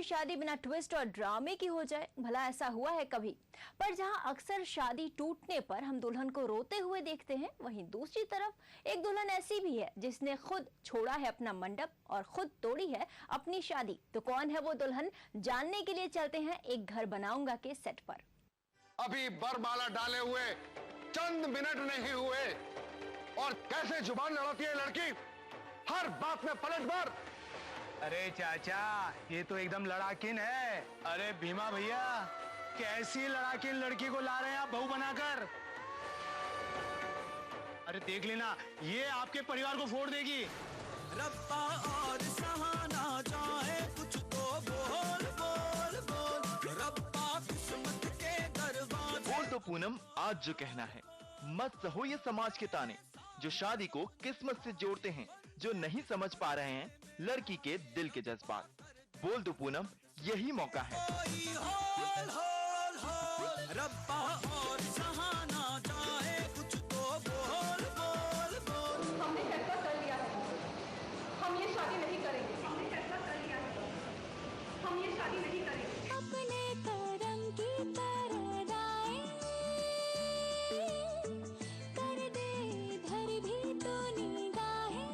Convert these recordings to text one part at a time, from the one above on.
शादी बिना ट्विस्ट और ड्रामे की हो जाए, भला ऐसा हुआ है कभी? पर जहां अक्सर शादी टूटने पर हम दुल्हन को रोते हुए देखते हैं, वहीं दूसरी तरफ एक दुल्हन ऐसी भी है जिसने खुद छोड़ा है अपना मंडप और खुद तोड़ी है अपनी शादी। तो कौन है वो दुल्हन, जानने के लिए चलते हैं एक घर बनाऊंगा के सेट पर। अभी बरमाला डाले हुए चंद मिनट नहीं हुए और कैसे जुबान लड़ाती है लड़की, हर बात में पलट मार। अरे चाचा, ये तो एकदम लड़ाकिन है। अरे भीमा भैया, कैसी लड़ाकिन लड़की को ला रहे हैं आप बहू बनाकर। अरे देख लेना, ये आपके परिवार को फोड़ देगी। रब्बा और सहाना जाए कुछ तो बोल बोल बोल, रब्बा किस्मत के दरवाजे। बोल तो पूनम, आज जो कहना है मत सहो ये समाज के ताने, जो शादी को किस्मत से जोड़ते हैं, जो नहीं समझ पा रहे हैं लड़की के दिल के जज्बात। बोल दो पूनम, यही मौका है। होल होल होल, रब्बा और सहाना जाए कुछ तो बोल बोल बोल। हमने फैसला कर लिया है, हम ये शादी नहीं करेंगे। हमने फैसला कर लिया है, हम ये शादी नहीं करेंगे। अपने करम की तरदाए कर दे धर भी तो निगाहें,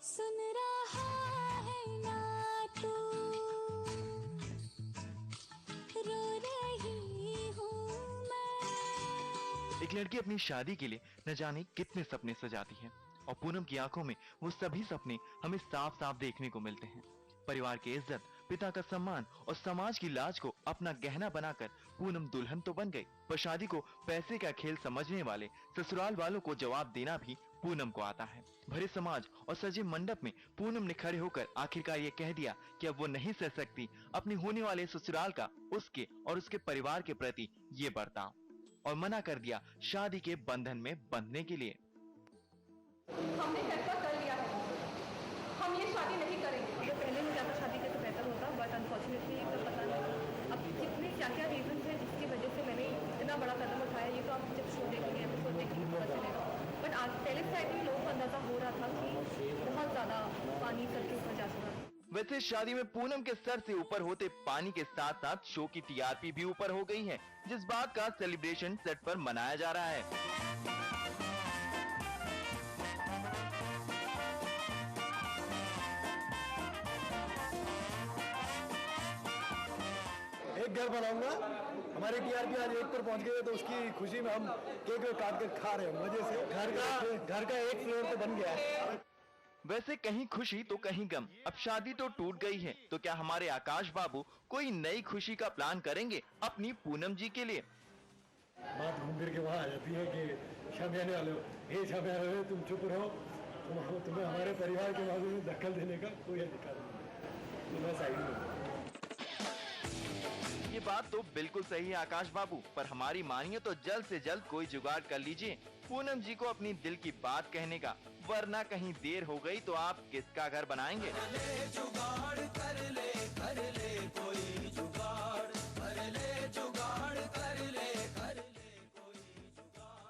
सुन रहा है ना तू, रो रही हूँ मैं। एक लड़की अपनी शादी के लिए न जाने कितने सपने सजाती है और पूनम की आंखों में वो सभी सपने हमें साफ साफ देखने को मिलते हैं। परिवार की इज्जत, पिता का सम्मान और समाज की लाज को अपना गहना बनाकर पूनम दुल्हन तो बन गई, पर शादी को पैसे का खेल समझने वाले ससुराल वालों को जवाब देना भी पूनम को आता है। भरे समाज और सजे मंडप में पूनम ने खड़े होकर आखिरकार ये कह दिया कि अब वो नहीं सह सकती अपने होने वाले ससुराल का उसके और उसके परिवार के प्रति ये बर्ताव, और मना कर दिया शादी के बंधन में बंधने के लिए। हमने फैसला कर लिया है, हम ये शादी नहीं करेंगे। अगर पहले हो जाता शादी का तो बेहतर होता, बट अनफॉर्चुनेटली तो पता नहीं अब कितने क्या क्या रीजन है जिसकी वजह से मैंने इतना बड़ा कदम उठाया। ये तो आप जब शो देखेंगे एपिसोड देखेंगे पता चलेगा, बट आज पहले साइड में लोगों को अंदाजा हो रहा था कि बहुत ज्यादा पानी सर के ऊपर जा चुका था। वैसे शादी में पूनम के सर से ऊपर होते पानी के साथ साथ शो की टीआरपी भी ऊपर हो गई है, जिस बात का सेलिब्रेशन सेट पर मनाया जा रहा है। एक घर बनाऊंगा, हमारे टीआरपी आज 1 पर पहुंच गए, तो उसकी खुशी में हम केक काट कर खा रहे हैं मजे से। घर का 1 फ्लोर तो बन गया है। वैसे कहीं खुशी तो कहीं गम, अब शादी तो टूट गई है, तो क्या हमारे आकाश बाबू कोई नई खुशी का प्लान करेंगे अपनी पूनम जी के लिए? बात घूम फिर के वहाँ आ जाती है कि शादी आने वाले हो, हे शादी आने वाले हो, तुम चुप रहो, तुम्हें हमारे परिवार के मामले में दखल देने का कोई अधिकार नहीं, तो मैं साइड में। ये बात तो बिल्कुल सही है आकाश बाबू, पर हमारी मानिए तो जल्द से जल्द कोई जुगाड़ कर लीजिए पूनम जी को अपनी दिल की बात कहने का, वरना कहीं देर हो गई तो आप किसका घर बनाएंगे? जुगाड़ कर ले कोई जुगाड़, कर ले जुगाड़ कर ले कोई जुगाड़,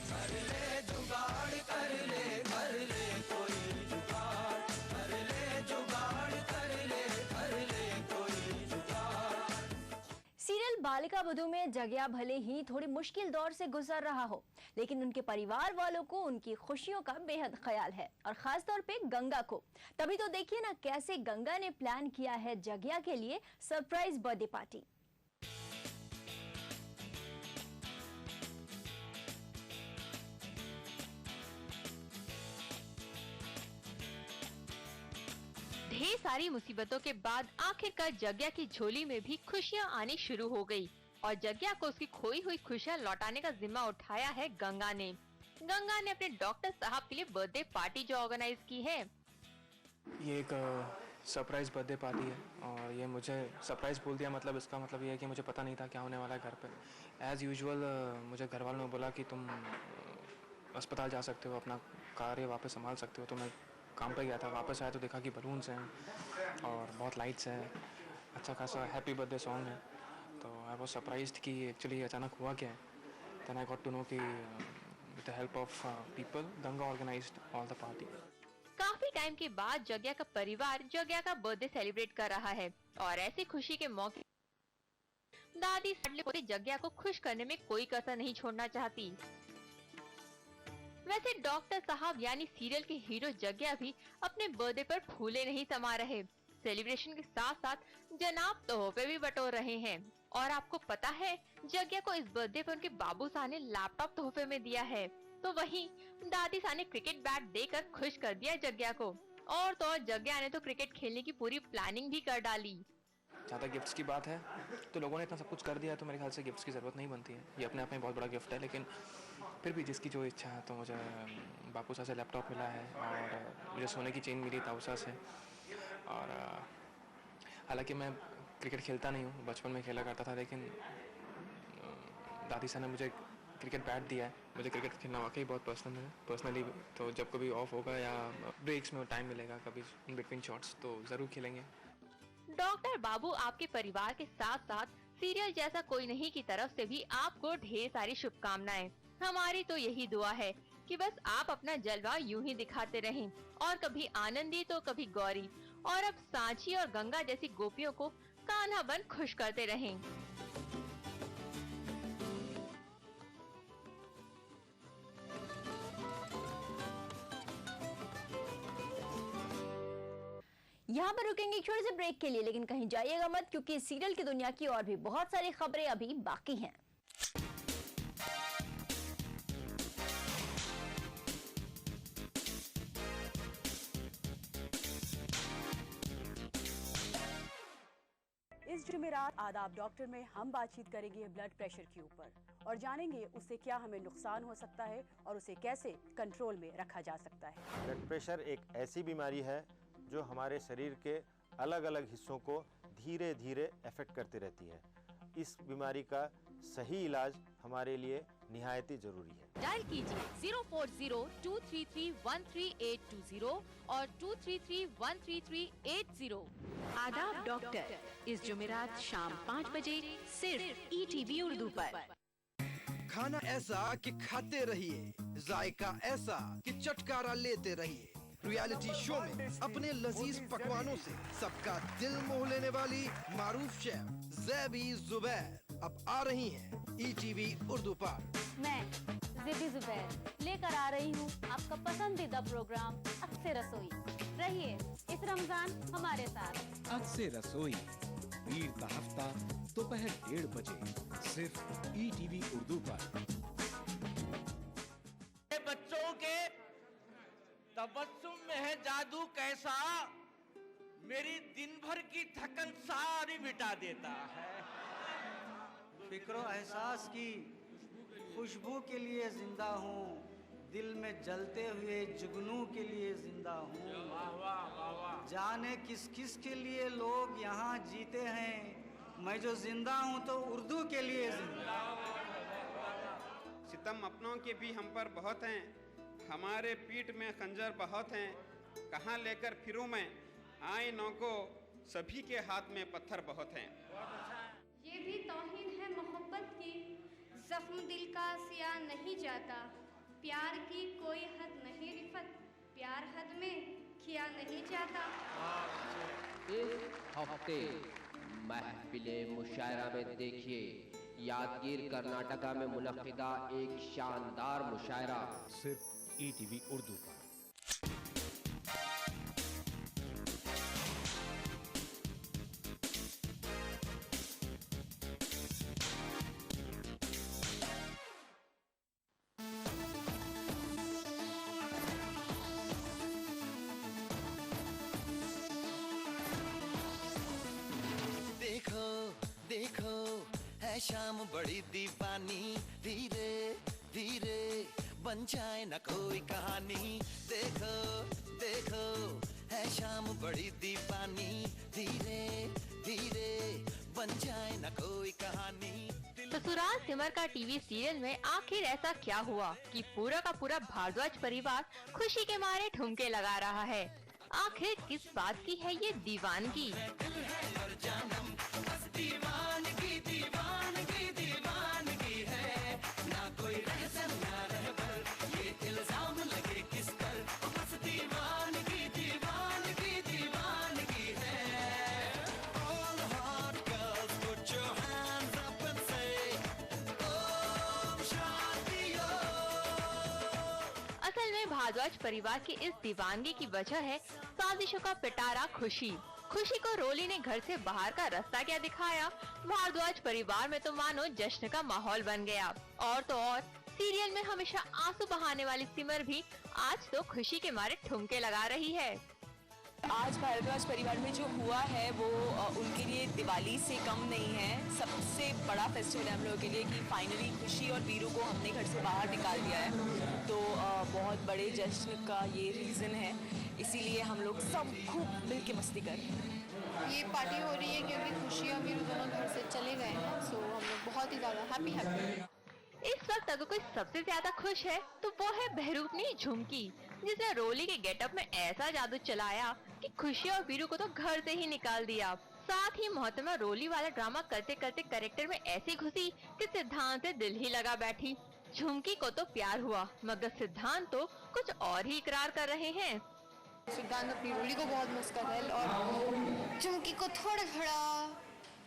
कर ले जुगाड़ कर ले कोई जुगाड़, कर ले जुगाड़ कर ले कोई जुगाड़। सीरियल बालिका वधू में जग्या भले ही थोड़ी मुश्किल दौर से गुजर रहा हो, लेकिन उनके परिवार वालों को उनकी खुशियों का बेहद ख्याल है, और खास तौर पे गंगा को। तभी तो देखिए ना कैसे गंगा ने प्लान किया है जग्या के लिए सरप्राइज बर्थडे पार्टी। ढेर सारी मुसीबतों के बाद आखिरकार जग्या की झोली में भी खुशियां आनी शुरू हो गई, और जग्या को उसकी खोई हुई खुशियां लौटाने का जिम्मा उठाया है गंगा ने। गंगा ने अपने डॉक्टर साहब के लिए बर्थडे पार्टी जो ऑर्गेनाइज की है। ये एक सरप्राइज बर्थडे पार्टी है, और ये मुझे सरप्राइज बोल दिया, मतलब इसका मतलब ये है कि मुझे पता नहीं था क्या होने वाला है घर पे। एज़ यूजुअल मुझे घर वालों ने बोला कि तुम अस्पताल जा सकते हो, अपना कार्य वापस संभाल सकते हो, तो मैं काम पे गया था। वापस आया तो देखा कि बलून्स हैं और बहुत लाइट्स हैं, अच्छा खासा हैप्पी बर्थडे सॉन्ग है। तो आई वॉज सरप्राइज्ड कि एक्चुअली अचानक हुआ क्या है। Then I got to know कि with the help of people Ganga organized all the party. काफी टाइम के बाद जग्या का परिवार जग्या का बर्थडे सेलिब्रेट कर रहा है और ऐसी खुशी के मौके दादी लाडले पोते जग्या को खुश करने में कोई कसर नहीं छोड़ना चाहती। वैसे डॉक्टर साहब यानी सीरियल के हीरो जग्या भी अपने बर्थडे पर फूले नहीं समा रहे। सेलिब्रेशन के साथ साथ जनाब तोहफे भी बटोर रहे हैं और आपको पता है जग्या को इस बर्थडे पर उनके बाबू साहब ने लैपटॉप तोहफे में दिया है, तो वहीं दादी साहब ने क्रिकेट बैट देकर खुश कर दिया जग्या को। और तो और जग्या ने तो क्रिकेट खेलने की पूरी प्लानिंग भी कर डाली। जहाँ तक गिफ्ट्स की बात है तो लोगों ने इतना सब कुछ कर दिया है तो मेरे ख्याल से गिफ्ट्स की ज़रूरत नहीं बनती है। ये अपने आप में बहुत बड़ा गिफ्ट है, लेकिन फिर भी जिसकी जो इच्छा है, तो मुझे बापू साहब से लैपटॉप मिला है और मुझे सोने की चेन मिली ताऊसा से। और हालांकि मैं क्रिकेट खेलता नहीं हूँ, बचपन में खेला करता था, लेकिन दादी साहब ने मुझे क्रिकेट बैट दिया है। मुझे क्रिकेट खेलना वाकई बहुत पसंद है पर्सनली, तो जब कभी ऑफ होगा या ब्रेक्स में टाइम मिलेगा कभी इन बिटवीन शॉट्स तो ज़रूर खेलेंगे। डॉक्टर बाबू आपके परिवार के साथ साथ सीरियल जैसा कोई नहीं की तरफ से भी आपको ढेर सारी शुभकामनाएं। हमारी तो यही दुआ है कि बस आप अपना जलवा यूं ही दिखाते रहें और कभी आनंदी तो कभी गौरी और अब सांची और गंगा जैसी गोपियों को कान्हा बन खुश करते रहें। यहाँ पर रुकेंगे एक छोटे से ब्रेक के लिए, लेकिन कहीं जाइएगा मत क्योंकि इस सीरियल की दुनिया की और भी बहुत सारी खबरें अभी बाकी हैं। इस जुमेरात आदाब डॉक्टर में हम बातचीत करेंगे ब्लड प्रेशर के ऊपर और जानेंगे उससे क्या हमें नुकसान हो सकता है और उसे कैसे कंट्रोल में रखा जा सकता है। ब्लड प्रेशर एक ऐसी बीमारी है जो हमारे शरीर के अलग अलग हिस्सों को धीरे धीरे अफेक्ट करती रहती है। इस बीमारी का सही इलाज हमारे लिए निहायती जरूरी है। डायल कीजिए 040-233-13820 और 233-13380। आदाब डॉक्टर इस जुमेरात शाम 5 बजे सिर्फ ETV उर्दू पर। खाना ऐसा कि खाते रहिए, जायका ऐसा कि चटकारा लेते रहिए। रियलिटी शो में अपने लजीज पकवानों से सबका दिल मोह लेने वाली मारूफ शेफ ज़ैबी ज़ुबैर अब आ रही हैं ETV उर्दू पर। मैं ज़ैबी ज़ुबैर लेकर आ रही हूँ आपका पसंदीदा प्रोग्राम अक्से रसोई। रहिए इस रमजान हमारे साथ। अक्से रसोई वीर का हफ्ता दोपहर 1:30 बजे सिर्फ ETV उर्दू पर। बच्चों के तबस्सुम में है जादू कैसा, मेरी दिन भर की थकन सारी मिटा देता है। फिक्रो एहसास की खुशबू के लिए जिंदा हूँ, दिल में जलते हुए जुगनू के लिए जिंदा हूँ। जाने किस किस के लिए लोग यहाँ जीते हैं, मैं जो जिंदा हूँ तो उर्दू के लिए जिंदा। सितम अपनों के भी हम पर बहुत हैं, हमारे पीठ में खंजर बहुत हैं। कहाँ लेकर फिरूं मैं आईनों को, सभी के हाथ में पत्थर बहुत हैं। ये भी तौहीन है मोहब्बत की, जख्म दिल का सिया नहीं जाता। प्यार की कोई हद नहीं रिफत, प्यार हद में किया नहीं जाता। इस हफ्ते महफिले मुशायरा में देखिए यादगीर कर्नाटका में मुनक्किदा एक शानदार मुशायरा सिर्फ ETV उर्दू पर। देखो देखो है शाम बड़ी दीवानी, धीरे धीरे बन जाए न कोई कहानी। देखो देखो है शाम बड़ी दीवानी, धीरे धीरे बन जाए न कोई कहानी। ससुराल सिमर का टीवी सीरियल में आखिर ऐसा क्या हुआ कि पूरा का पूरा भारद्वाज परिवार खुशी के मारे ठुमके लगा रहा है। आखिर किस बात की है ये दीवानगी? दीवानगी दीवानगी दीवानगी है, ना कोई रहस्य ना रहबर, ये इल्जाम लगे किस पर। बस दीवानगी दीवानगी भारद्वाज परिवार की इस दीवानगी की वजह है साजिशों का पिटारा खुशी। खुशी को रोली ने घर से बाहर का रास्ता क्या दिखाया। भारद्वाज परिवार में तो मानो जश्न का माहौल बन गया। और तो और सीरियल में हमेशा आंसू बहाने वाली सिमर भी आज तो खुशी के मारे ठुमके लगा रही है। आज भारद्वाज परिवार में जो हुआ है वो उनके लिए दिवाली से कम नहीं है। सबसे बड़ा फेस्टिवल है हम लोगों के लिए कि फाइनली खुशी और वीरू को हमने घर से बाहर निकाल दिया है। तो बहुत बड़े जश्न का ये रीज़न है, इसीलिए हम लोग सब खूब मिल के मस्ती कर रहे हैं। ये पार्टी हो रही है क्योंकि खुशी और वीरू दोनों घर से चले गए हैं। सो हम लोग बहुत ही ज़्यादा हैप्पी। इस वक्त अगर कोई सबसे ज्यादा खुश है तो वो है बहरूपनी झुमकी, जिसने रोली के गेटअप में ऐसा जादू चलाया कि खुशी और वीरू को तो घर से ही निकाल दिया। साथ ही मोहतरमा रोली वाला ड्रामा करते करते कैरेक्टर में ऐसी घुसी कि सिद्धांत से दिल ही लगा बैठी। झुमकी को तो प्यार हुआ मगर सिद्धांत तो कुछ और ही इकरार कर रहे हैं। सिद्धांत अपनी रोली को बहुत मिस कर रहा है और झुमकी को थोड़ा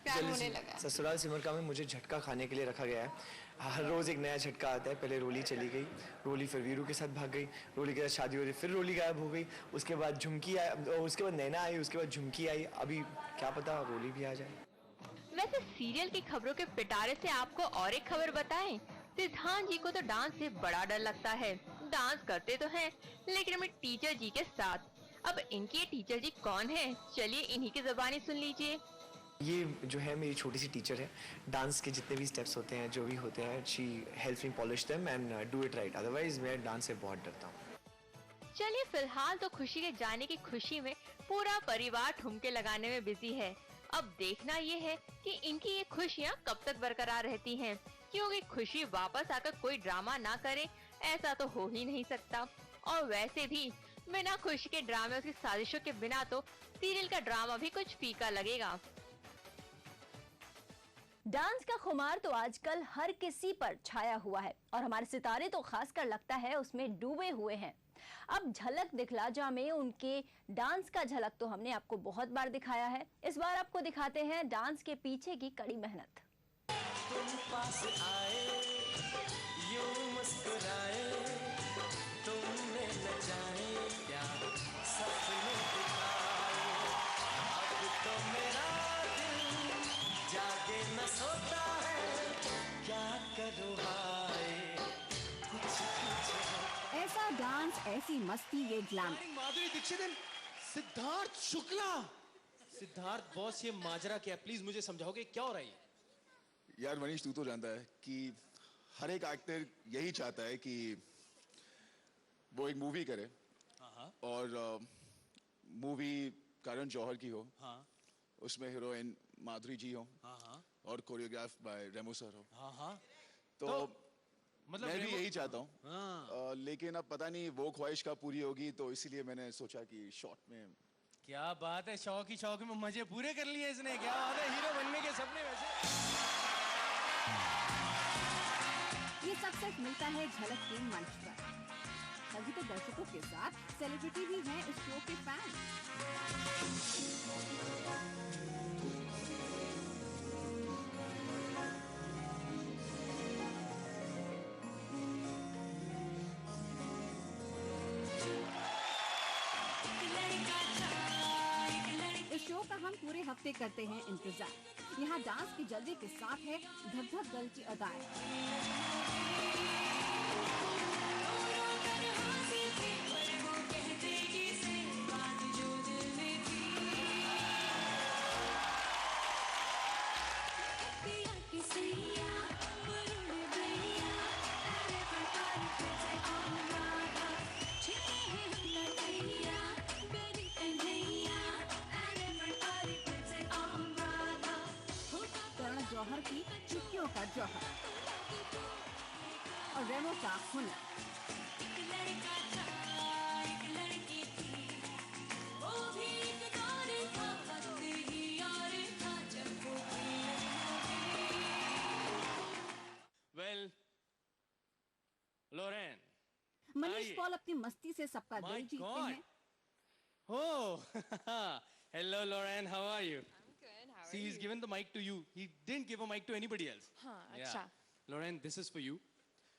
प्यार होने लगा। ससुराल सिमर का में मुझे झटका खाने के लिए रखा गया है। हर रोज़ एक नया झटका आता है। पहले रोली चली गई, रोली फिर वीरू के साथ भाग गई, रोली के साथ शादी हो रही, फिर रोली गायब हो गई, उसके बाद झुमकी आई, उसके बाद नैना आई, उसके बाद झुमकी आई, अभी क्या पता रोली भी आ जाए। वैसे सीरियल की खबरों के पिटारे से आपको और एक खबर बताएं। सिद्धांत जी को तो डांस से बड़ा डर लगता है। डांस करते तो हैं लेकिन अपने टीचर जी के साथ। अब इनके टीचर जी कौन है, चलिए इन्हीं की ज़बानी सुन लीजिए। ये जो है मेरी छोटी सी टीचर है। डांस के जितने भी स्टेप्स होते हैं, जो भी होते हैं, she helps me polish them and do it right. Otherwise मैं डांस से बहुत डरता हूँ। चलिए फिलहाल तो खुशी के जाने की खुशी में पूरा परिवार ठुमके लगाने में बिजी है। अब देखना ये है कि इनकी ये खुशियाँ कब तक बरकरार रहती हैं, क्योंकि खुशी वापस आकर कोई ड्रामा ना करे ऐसा तो हो ही नहीं सकता। और वैसे भी बिना खुशी के ड्रामे और उसकी साजिशों के बिना तो सीरियल का ड्रामा भी कुछ फीका लगेगा। डांस का खुमार तो आजकल हर किसी पर छाया हुआ है और हमारे सितारे तो खासकर लगता है उसमें डूबे हुए हैं। अब झलक दिखला जा में उनके डांस का झलक तो हमने आपको बहुत बार दिखाया है। इस बार आपको दिखाते हैं डांस के पीछे की कड़ी मेहनत। तुम पास आए, यूं मुस्कुराए, तुमने नचाए क्या सपने दिखाए। अब तो मेरा दिल जागे न सोता है, क्या करूँ हाय कुछ ऐसा डांस, ऐसी मस्ती, ये ग्लैमर। माधुरी दीक्षित, सिद्धार्थ शुक्ला। सिद्धार्थ बॉस, ये माजरा क्या, प्लीज मुझे समझाओगे क्या हो रहा है? यार मनीष, तू तो जानता है कि हर एक एक्टर यही चाहता है कि वो एक मूवी करे और मूवी करण जौहर की हो, उसमें हीरोइन माधुरी जी हो और कोरियोग्राफ बाय रेमो सर हो। तो मतलब मैं भी यही चाहता हूँ, लेकिन अब पता नहीं वो ख्वाहिश कब पूरी होगी, तो इसीलिए मैंने सोचा कि शॉर्ट में। क्या बात है, शौक ही शौक में मजे पूरे कर लिए इसने। क्या बात है, हीरो बनने के सपने वैसे। ये सब सिर्फ मिलता है झलक के मंच पर। तभी तो दर्शकों के साथ सेलिब्रिटी भी हैं इस शो के फैन। इस शो का हम पूरे हफ्ते करते हैं इंतजार। यहाँ डांस की जल्दी के साथ है धक धक दल की अदाएं। जौहर की चुटकियों का जौहर और रेमो का हुनर। वेल लोरेन, मनीष पॉल अपनी मस्ती से सबका दिल जीतते हैं। Oh, hello Lauren, how are you? See, he's given the mic to you. He didn't give a mic to anybody else. हाँ, अच्छा। Lauren, this is for you.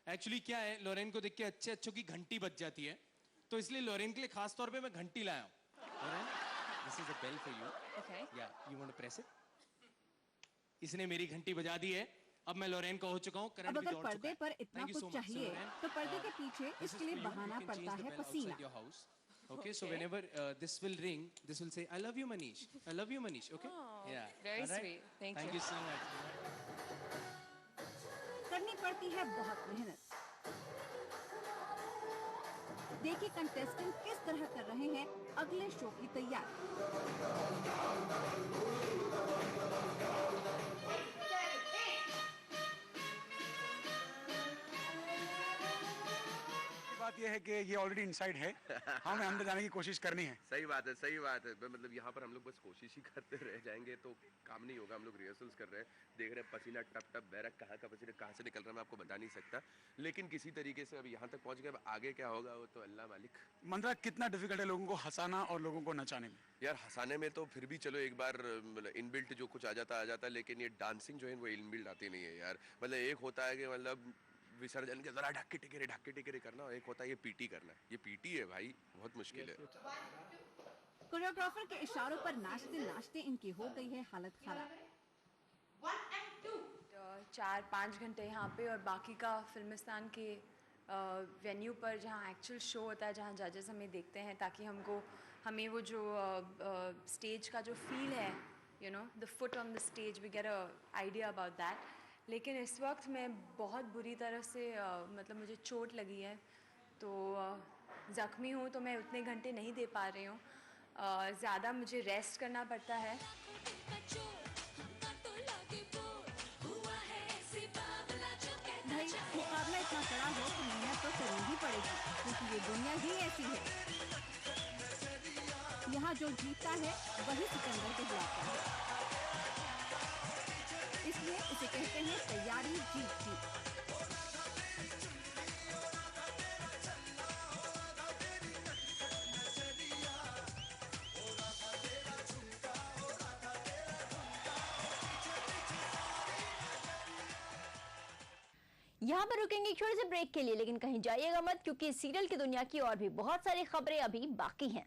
Actually क्या है, Lauren को देख के अच्छे अच्छों की घंटी बज जाती है तो इसलिए लोरेन के लिए खास तौर पे मैं घंटी लाया हूँ। Lorraine, this is a bell for you. Okay. या you want to press it? इसने मेरी घंटी बजा दी है, अब मैं लोरेन का हो चुका हूँ। अब अगर पर्दे पर इतना कुछ चाहिए तो पर्दे के पीछे इसके लिए बहाना पड़ता है पसीना। Okay, so whenever this will ring, this will say, "I love you, Manish. I love you, Manish." Okay? Yeah. Very All right? sweet. Thank Thank you. you so much. करनी पड़ती है बहुत मेहनत। देखिए कंटेस्टेंट किस तरह कर रहे हैं अगले शो की तैयारी। बात यह है कि ये ऑलरेडी इनसाइड है, हमें अंदर जाने की कोशिश करनी है। सही बात है, सही बात है। मतलब यहाँ पर हम लोग बस कोशिश ही करते रह जाएंगे तो काम नहीं होगा। हम लोग रिहर्सल्स कर रहे हैं, देख रहे हैं पसीना टप टप बह रहा है, कहाँ का पसीना कहाँ से निकल रहा है मैं आपको बता नहीं सकता, लेकिन किसी तरीके से अब यहाँ तक पहुँच गए। अब आगे क्या होगा वो तो अल्लाह मालिक। मंत्रा, कितना डिफिकल्ट है लोगों को हंसाना और लोगों को नचाने में? यार हंसाने में तो फिर भी चलो एक बार इनबिल्ट जो कुछ आ जाता है, लेकिन ये डांसिंग जो है वो इनबिल्ट आती नहीं है यार। मतलब एक होता है कि मतलब विसर्जन के जरा ढक्के टिकरे करना, एक होता है ये पीटी करना। ये पीटी है भाई, बहुत मुश्किल है। कोरियोग्राफर के इशारों पर नाचते नाचते इनकी हो गई है हालत खराब। 4-5 घंटे यहाँ पे और बाकी का फिल्मिस्तान के वेन्यू पर जहाँ एक्चुअल शो होता है, जहाँ जजेस हमें देखते हैं, ताकि हमें वो जो स्टेज का जो फील है, you know the foot on the stage, we get a idea about that. लेकिन इस वक्त मैं बहुत बुरी तरह से मतलब मुझे चोट लगी है, तो ज़ख्मी हूँ, तो मैं उतने घंटे नहीं दे पा रही हूँ। ज़्यादा मुझे रेस्ट करना पड़ता है। भाई मुकाबला इतना कड़ा हो तो मेहनत तो करनी ही पड़ेगी, क्योंकि ये दुनिया ही ऐसी है। यहाँ जो जीतता है वही सिकंदर कहलाता है, इसलिए उसे कहते हैं तैयारी जीत की। यहाँ पर रुकेंगे एक छोटे से ब्रेक के लिए, लेकिन कहीं जाइएगा मत, क्योंकि इस सीरियल की दुनिया की और भी बहुत सारी खबरें अभी बाकी हैं।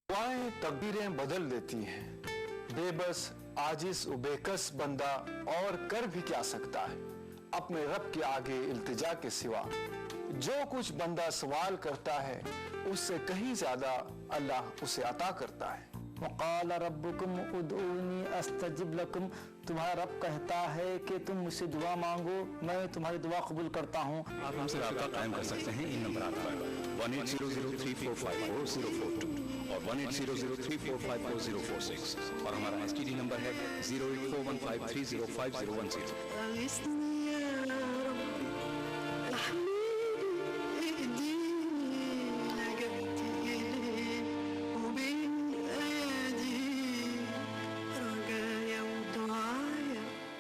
दुआएं तकदीरें बदल देती हैं। बेबस आजिज उबेकस बंदा और कर भी क्या सकता है अपने रब के आगे इल्तिजा के सिवा। जो कुछ बंदा सवाल करता है उससे कहीं ज्यादा अल्लाह उसे अता करता है। वक़ाल रब्बुकुम उदऊनी अस्तजिब लकुम, तुम्हारा रब कहता है कि तुम मुझसे दुआ मांगो, मैं तुम्हारी दुआ कबूल करता हूँ। आप हमसे राब्ता कायम कर सकते हैं इन नंबरात पर 180034544042 और 180034544046 और हमारा STD नंबर है 08415305010।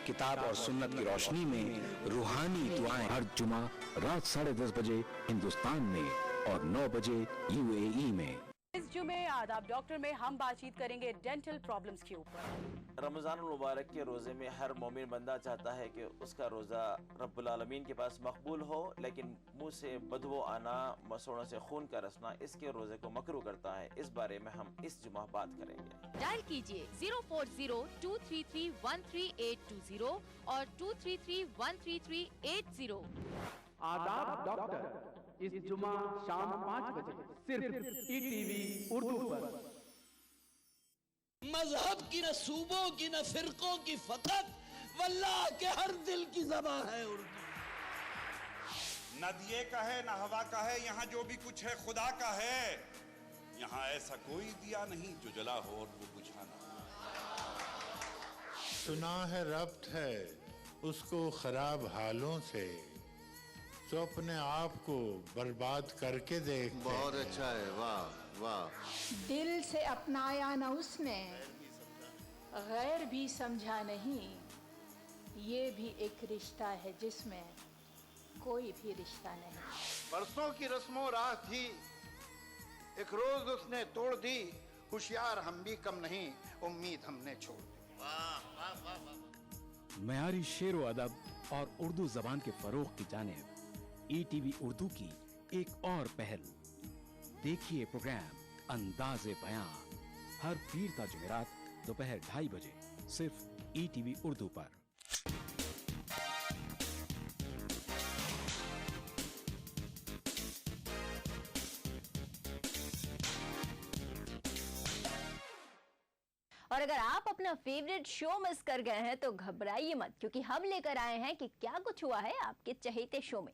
किताब और सुन्नत की रोशनी में रूहानी दुआएं हर जुमा रात 10:30 बजे हिंदुस्तान में और 9 बजे UAE में। इस जुमे आदाब डॉक्टर में हम बातचीत करेंगे डेंटल प्रॉब्लम्स के ऊपर। रमज़ान मुबारक के रोज़े में हर मोमिन बंदा चाहता है कि उसका रोज़ा रब्बुल आलमीन के पास मकबूल हो, लेकिन मुंह से बदबू आना, मसूड़ों से खून का रसना इसके रोज़े को मकरू करता है। इस बारे में हम इस जुमा बात करेंगे। डायल कीजिए 040-233-13820 और 233-13380। आदाब डॉक्टर इस जुमा शाम 5 बजे सिर्फ ETV उर्दू पर। मजहब की न सूबों की न फिरकों की फकत वल्लाह के हर दिल की ज़बान है उर्दू। न दिए का है न हवा का है, यहाँ जो भी कुछ है खुदा का है। यहाँ ऐसा कोई दिया नहीं जो जला हो और वो बुझाना। सुना है रब्त है उसको खराब हालों से, तो अपने आप को बर्बाद करके देख। बहुत अच्छा है, वाह वाह। दिल से अपनाया न उसने, गैर भी समझा नहीं, ये भी एक रिश्ता है जिसमें कोई भी रिश्ता नहीं। बरसों की रस्मों राह थी, एक रोज उसने तोड़ दी होशियार हम भी कम नहीं, उम्मीद हमने छोड़ दी। मयारी शेर व अदब और उर्दू जबान के फरोग की जानिब ईटीवी उर्दू की एक और पहल। देखिए प्रोग्राम अंदाज़े बयां हर पीर ता जुमेरात दोपहर 2:30 बजे सिर्फ ईटीवी उर्दू पर। और अगर आप अपना फेवरेट शो मिस कर गए हैं तो घबराइए मत, क्योंकि हम लेकर आए हैं कि क्या कुछ हुआ है आपके चहेते शो में।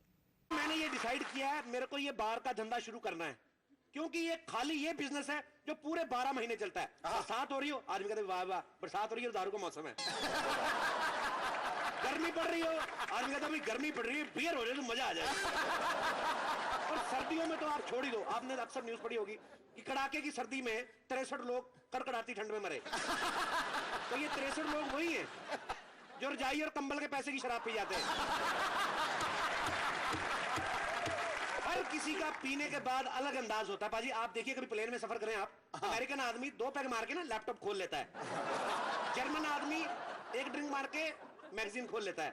मैंने ये डिसाइड किया है, मेरे को ये बार का धंधा शुरू करना है, क्योंकि ये खाली ये बिजनेस है जो पूरे 12 महीने चलता है। बरसात हो रही हो, आदमी कहते वाह वाह बरसात हो रही है, दारू का मौसम है। गर्मी पड़ रही हो, आदमी कहता भाई गर्मी पड़ रही है, बियर हो रही है तो मजा आ जाए। और सर्दियों में तो आप छोड़ ही दो, आपने अक्सर न्यूज पढ़ी होगी कि कड़ाके की सर्दी में 63 लोग कड़कड़ाती ठंड में मरे। तो ये 63 लोग वही हैं जो रजाई और कंबल के पैसे की शराब पी जाते हैं। हर किसी का पीने के बाद अलग अंदाज होता है। पाजी आप देखिए, कभी प्लेन में सफर करें आप, अमेरिकन आदमी 2 पैग मार के ना लैपटॉप खोल लेता है, जर्मन आदमी 1 ड्रिंक मार के मैगजीन खोल लेता है।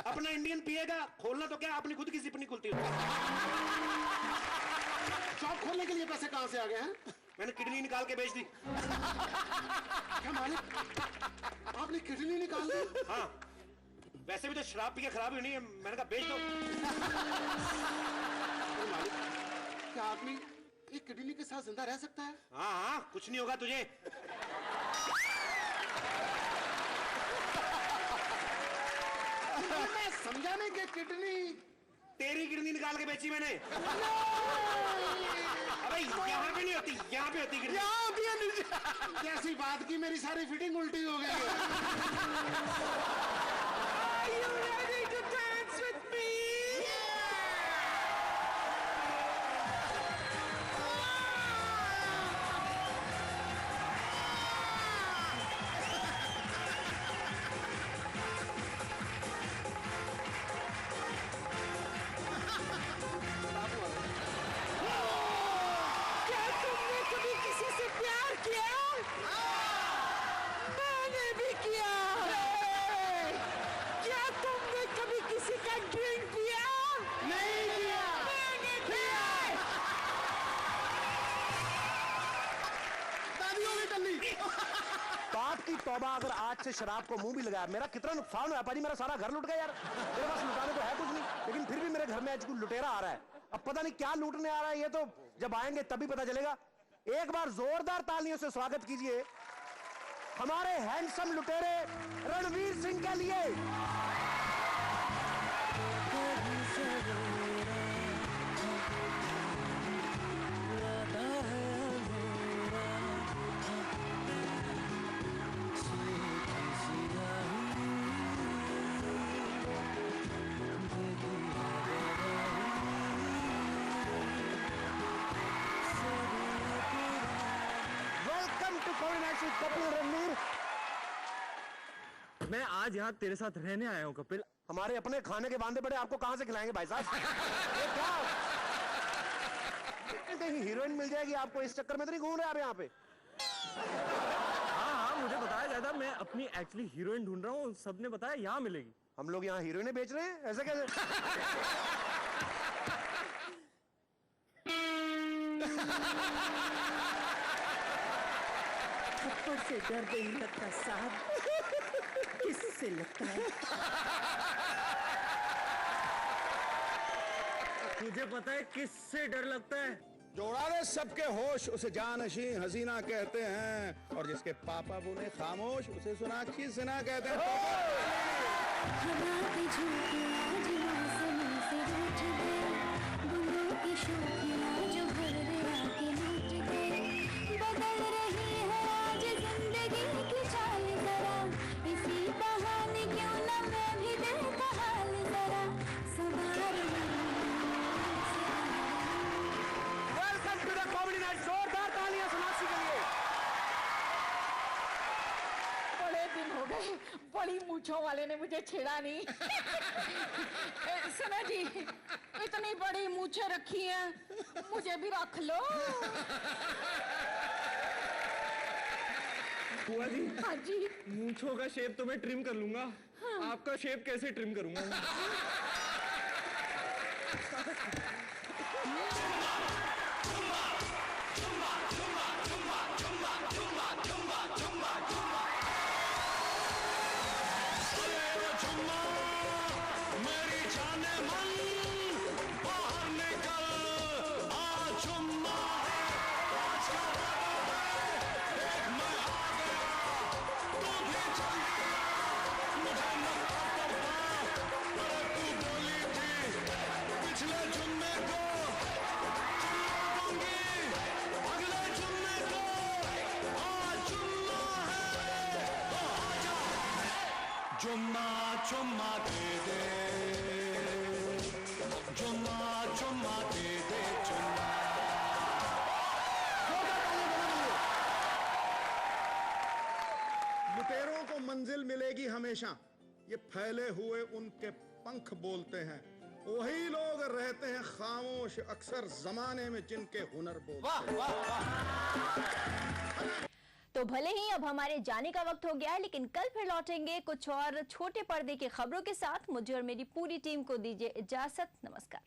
अपना इंडियन पिएगा, खोलना तो क्या अपनी खुद की जिप नहीं खुलती होती। शॉप खोलने के लिए पैसे कहां से आ गए हैं? मैंने किडनी निकाल के बेच दी। क्या मालिक, आपने किडनी निकाल दी? हाँ, वैसे भी तो शराब पी के खराब ही नहीं है, मैंने कहा बेच दो। मालिक, क्या आदमी एक किडनी के साथ जिंदा रह सकता है? हाँ हाँ, कुछ नहीं होगा तुझे। मैं समझा नहीं कि किडनी तेरी किडनी निकाल के बेची मैंने। अबे यहाँ पे नहीं होती, यहाँ पे होती किडनी। यहाँ होती है। कैसी बात की, मेरी सारी फिटिंग उल्टी हो गई है। Are you ready to dance with me? क्या तुमने कभी किसी से प्यार किया? मैंने भी किया। क्या तुमने कभी किसी का ड्रिंक पिया? नहीं किया। मैंने पिया। दादियों की टल्ली। बाप की तौबा, अगर आज से शराब को मुंह भी लगाया, मेरा कितना नुकसान हुआ पाजी, मेरा सारा घर लुट गया यार। मेरे पास लुटाने तो है कुछ नहीं, लेकिन फिर भी मेरे घर में आज कुछ लुटेरा आ रहा है। अब पता नहीं क्या लूटने आ रहा है, ये तो जब आएंगे तभी पता चलेगा। एक बार जोरदार तालियों से स्वागत कीजिए हमारे हैंडसम लुटेरे रणवीर सिंह के लिए। Welcome to Covid Kapil Ranveer. मैं आज यहाँ तेरे साथ रहने आया हूँ कपिल। हमारे अपने खाने के बांधे पड़े, आपको कहां से खिलाएंगे भाई साहब? ये क्या कहीं हीरोइन मिल जाएगी आपको, इस चक्कर में तो नहीं घूम रहे आप यहाँ पे? हाँ हाँ, मुझे बताया गया था, मैं अपनी एक्चुअली हीरोइन ढूंढ रहा हूँ, सबने बताया यहाँ मिलेगी। हम लोग यहाँ हीरोइनें बेच रहे हैं, ऐसे कैसे? ऊपर से डर नहीं लगता साहब, किससे लगता है? तुझे पता है किससे डर लगता है? जो उड़ा दे सबके होश उसे जानशी हसीना कहते हैं, और जिसके पापा बोले खामोश उसे सोनाक्षी सिन्हा कहते हैं। Welcome to the comedy night. जोरदार तालियां सोनाक्षी के लिए। बड़े दिन हो गए, बड़ी मूंछों वाले ने मुझे छेड़ा नहीं। सुनो जी, इतनी बड़ी मूंछें रखी हैं, मुझे भी रख लो। बुआ जी। हाँ जी। मूंछों का शेप तो मैं ट्रिम कर लूंगा, आपका शेप कैसे ट्रिम करूंगा मैं? चुम्मा चुम्मा दे दे, चुम्मा चुम्मा दे दे, चुम्मा। लुटेरों को मंजिल मिलेगी हमेशा, ये फैले हुए उनके पंख बोलते हैं। वही लोग रहते हैं खामोश अक्सर जमाने में जिनके हुनर बोलते हैं। तो भले ही अब हमारे जाने का वक्त हो गया है, लेकिन कल फिर लौटेंगे कुछ और छोटे पर्दे की खबरों के साथ। मुझे और मेरी पूरी टीम को दीजिए इजाजत। नमस्कार।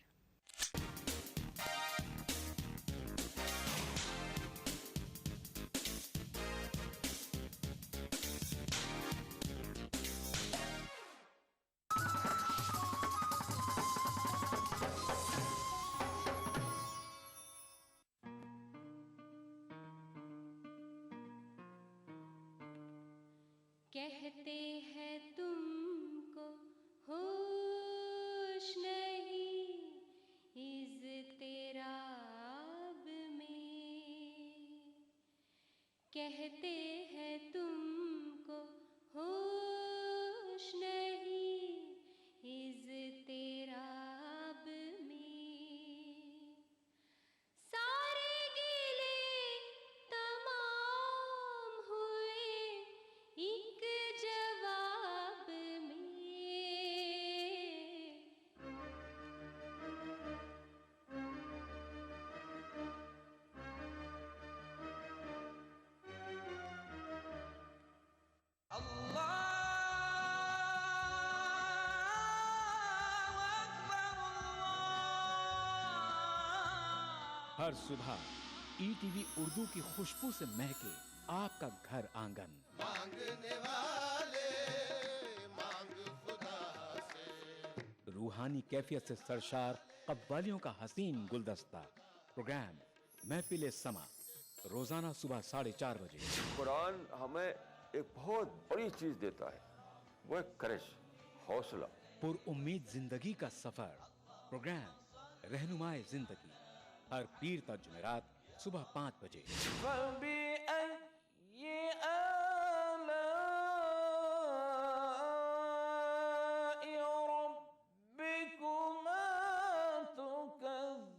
कहते हैं तुमको होश नहीं इज़्तिराब में, कहते हैं तुमको होश नहीं इज़्तिराब में, सारे गिले तमाम हुए एक जवाब में। हर सुबह ईटीवी उर्दू की खुशबू से महके आपका घर आंगन। मांगने वाले मांग खुदा से। रूहानी कैफियत से सरशार कव्वालियों का हसीन गुलदस्ता। प्रोग्राम महफिल समा, रोजाना सुबह 4:30 बजे। कुरान हमें एक बहुत बड़ी चीज देता है, वो है करेज, हौसला। पुरउम्मीद जिंदगी का सफर। प्रोग्राम रहनुमाए जिंदगी, हर पीर ता जुमेरात सुबह 5 बजे।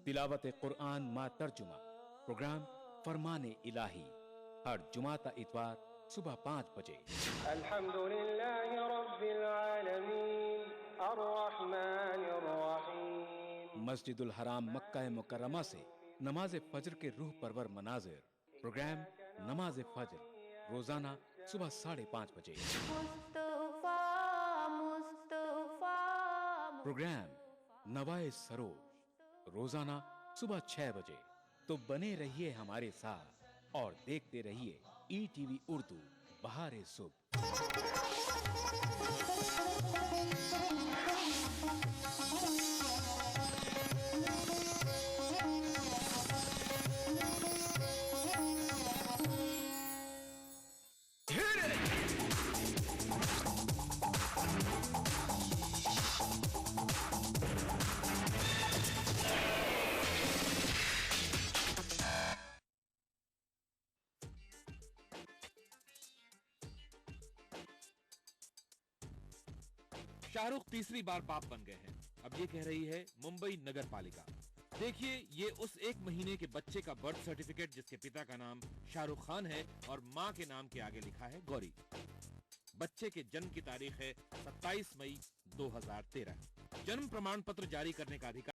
तिलावत कुरान मा तर्जुमा। प्रोग्राम फरमाने इलाही, हर जुमाता इतवार सुबह 5 बजे। अल्हम्दुलिल्लाहि रब्बिल आलमीन अर्रहमानिर रहीम। मस्जिदुल हराम मक्का मुकर्रमा से नमाज फजर के रूह परवर मनाजिर। प्रोग्राम नमाज फजर, रोजाना सुबह 5:30 बजे। प्रोग्राम नवाए सरोज, रोजाना सुबह 6 बजे। तो बने रहिए हमारे साथ और देखते रहिए ईटीवी उर्दू बहारे सुबह। शाहरुख तीसरी बार बाप बन गए हैं। अब ये कह रही है मुंबई नगर पालिका। देखिए, ये उस 1 महीने के बच्चे का बर्थ सर्टिफिकेट जिसके पिता का नाम शाहरुख खान है और माँ के नाम के आगे लिखा है गौरी। बच्चे के जन्म की तारीख है 27 मई 2013। जन्म प्रमाण पत्र जारी करने का अधिकार